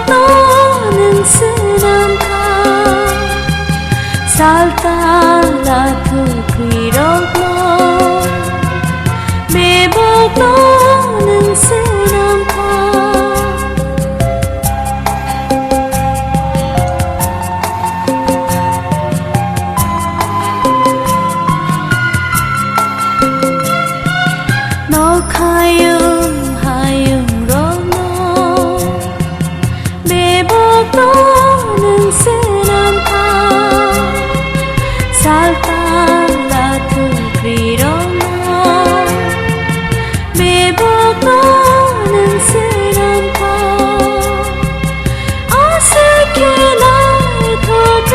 너는 쓰남카 살달라투 그리로고 매복 너는 쓰남카 너 가용 하용 로노 매복 너는 쓰남카 살달라투 그리로고 매복 너는 쓰남카 어색해 나의 도들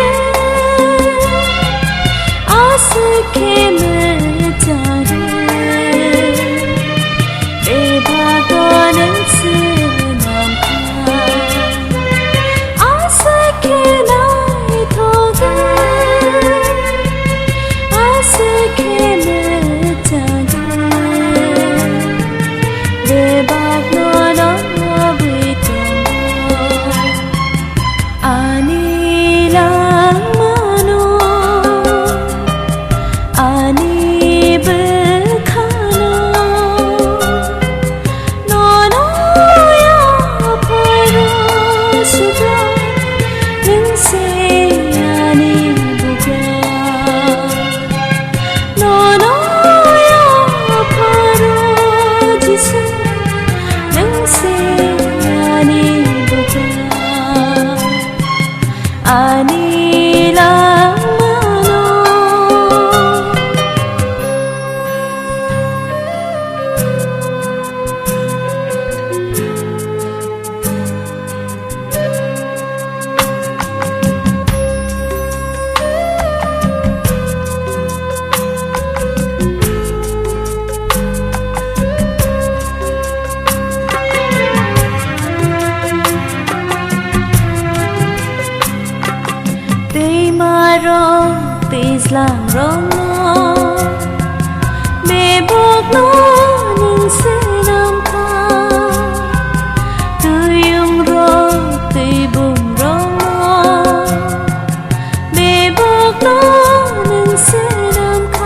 어색해 물자를 매복너는 쓰남카 어색해 나의 도들 어색해 물자를 매복너는 위동도 아니 랑마노 아니 불카노 너너야 바로 수가 능세 아니 부가 너너야 바로 지수 능세 아니 부가 아니 랑마노 Marong tislang rongo 매복 너는 쓰남카 tuyungro tuybumrongo 매복 너는 쓰남카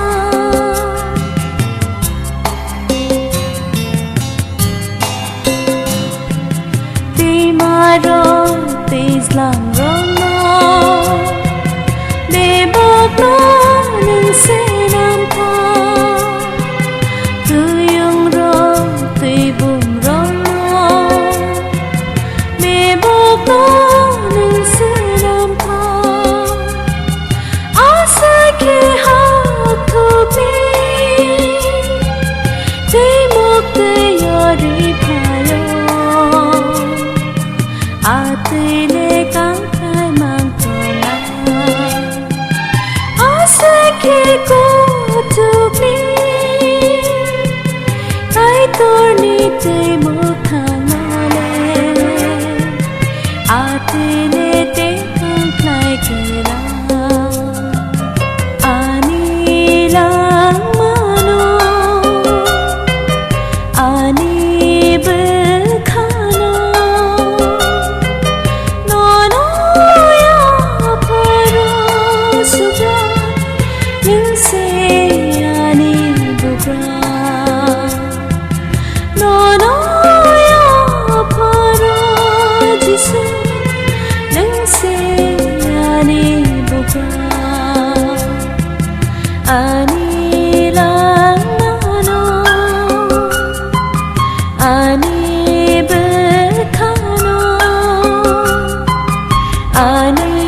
Marong tislang rongo 매복 너는 쓰남카 tuyungro tuybumrongo 매복 너는 쓰남카 어색해 하투비 뒤목되어를 파요 아들의 강탈망토나 어색해 고투비 아이돌니 대목하나네 아들의 대강탈그라 아니 랑마노 아니 불카노 너너야 바로 수가 능세 아니 부가 너너야 바로 지수 능세 아니 부가 아니 랑마노 아니 불카노 아니